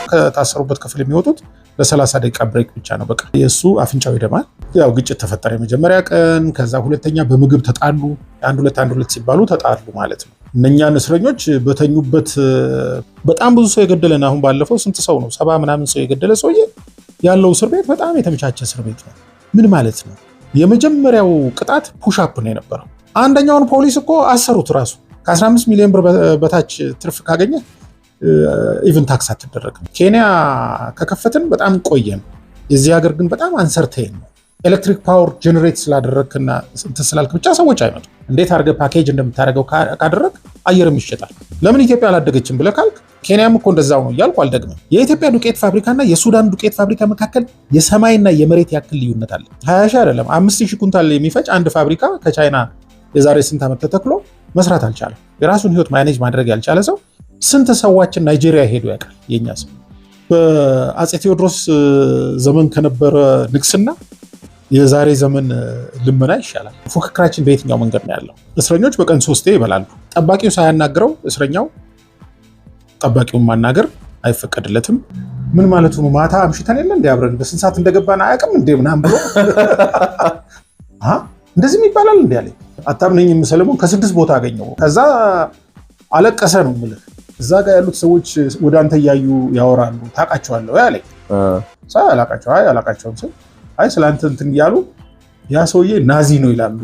ከታሰሩበት ክፍል የሚወጡት ለ30 ደቂቃ ብሬክ ብቻ ነው። በቃ የሱ አፍንጫው ይደማል። ያው ግጭት ተፈጠረ የመጀመሪያ ቀን። ከዛ ሁለተኛ በምግብ ተጣሉ። አንድ ሁለት ሲባሉ ተጣሉ ማለት ነው። እነኛን እስረኞች በተኙበት በጣም ብዙ ሰው የገደለን አሁን ባለፈው ስንት ሰው ነው 70 ምናምን ሰው የገደለ ሰውዬ ያለው እስር ቤት በጣም የተመቻቸ እስር ቤት ነው። ምን ማለት ነው? የመጀመሪያው ቅጣት ፑሽ አፕ ነው የነበረው። አንደኛውን ፖሊስ እኮ አሰሩት ራሱ ከ15 ሚሊዮን ብር በታች ትርፍ ካገኘ ኢቭን ታክስ አትደረግም። ኬንያ ከከፈትን በጣም ቆየን። የዚህ ሀገር ግን በጣም አንሰርቴን ነው። ኤሌክትሪክ ፓወር ጀነሬት ስላደረግክና ስላልክ ብቻ ሰዎች አይመጡም። እንዴት አድርገህ ፓኬጅ እንደምታደርገው ካደረግ አየርም ይሸጣል። ለምን ኢትዮጵያ አላደገችም ብለህ ካልክ ኬንያም እኮ እንደዛው ነው እያልኩ አልደግምም። የኢትዮጵያ ዱቄት ፋብሪካና የሱዳን ዱቄት ፋብሪካ መካከል የሰማይና የመሬት ያክል ልዩነት አለ። 20 ሺህ አይደለም 5000 ኩንታል የሚፈጭ አንድ ፋብሪካ ከቻይና የዛሬ ስንት ዓመት ተተክሎ መስራት አልቻለም። የራሱን ህይወት ማኔጅ ማድረግ ያልቻለ ሰው ስንት ሰዎችን ናይጄሪያ ሄዱ ያውቃል። የኛ ሰው በአፄ ቴዎድሮስ ዘመን ከነበረ ንግስና የዛሬ ዘመን ልመና ይሻላል። ፉክክራችን በየትኛው መንገድ ነው ያለው? እስረኞች በቀን 3 ይበላሉ። ጠባቂው ሳያናግረው እስረኛው ጠባቂውን ማናገር አይፈቀድለትም። ምን ማለቱ ነው? ማታ አምሽተን የለ እንደ አብረን በስንት ሰዓት እንደገባን አያውቅም እንደ ምናምን ብሎ እንደዚህም ይባላል እንደ ያለኝ አታምነኝም። ሰለሞን ከ6 ቦታ አገኘው። ከዛ አለቀሰ ነው የምልህ። እዛ ጋር ያሉት ሰዎች ወደ አንተ እያዩ ያወራሉ። ታውቃቸዋለሁ ያለኝ አላውቃቸውም ስል አይ ስላንተ እንትን እያሉ ያ ሰውዬ ናዚ ነው ይላሉ።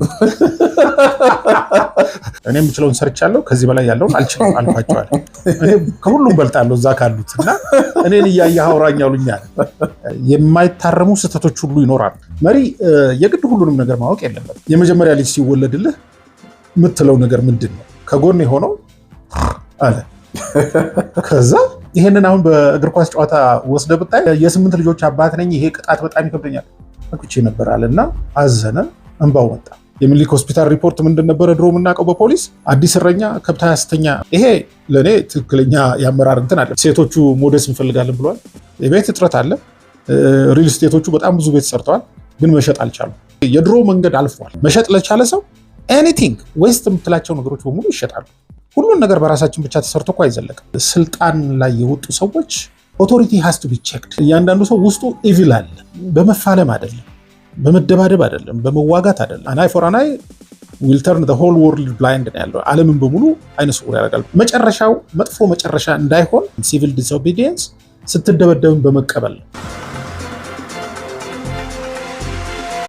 እኔ የምችለውን ሰርቻለሁ፣ ከዚህ በላይ ያለውን አልችልም አልኳቸዋል። እኔ ከሁሉም በልጣለሁ እዛ ካሉት እና እኔን እያየህ አውራኝ አሉኛል። የማይታረሙ ስህተቶች ሁሉ ይኖራሉ። መሪ የግድ ሁሉንም ነገር ማወቅ የለበትም። የመጀመሪያ ልጅ ሲወለድልህ የምትለው ነገር ምንድን ነው? ከጎን የሆነው አለ። ከዛ ይሄንን አሁን በእግር ኳስ ጨዋታ ወስደህ ብታይ የ8 ልጆች አባት ነኝ፣ ይሄ ቅጣት በጣም ይከብደኛል አኩቼ ነበር አለና አዘነ፣ እንባው ወጣ። የሚኒሊክ ሆስፒታል ሪፖርት ምንድን ነበረ ድሮ የምናውቀው በፖሊስ አዲስ እረኛ ከብት አያስተኛ። ይሄ ለእኔ ትክክለኛ የአመራር እንትን አለ። ሴቶቹ ሞዴስ እንፈልጋለን ብለዋል። የቤት እጥረት አለ። ሪል ስቴቶቹ በጣም ብዙ ቤት ሰርተዋል፣ ግን መሸጥ አልቻሉም። የድሮ መንገድ አልፏል። መሸጥ ለቻለ ሰው ኤኒቲንግ ዌስት የምትላቸው ነገሮች በሙሉ ይሸጣሉ። ሁሉን ነገር በራሳችን ብቻ ተሰርቶ እኮ አይዘለቅም። ስልጣን ላይ የወጡ ሰዎች ኦቶሪቲ ሃስ ቱ ቢ ቼክድ። እያንዳንዱ ሰው ውስጡ ኢቪል አለ። በመፋለም አይደለም፣ በመደባደብ አይደለም፣ በመዋጋት አይደለም። አናይ ፎር አናይ ዊል ተርን ዘ ሆል ወርልድ ብላይንድ ነው ያለው። ዓለምን በሙሉ አይነ ስውር ያደርጋል። መጨረሻው መጥፎ መጨረሻ እንዳይሆን ሲቪል ዲስኦቢዲየንስ ስትደበደብን በመቀበል ነው።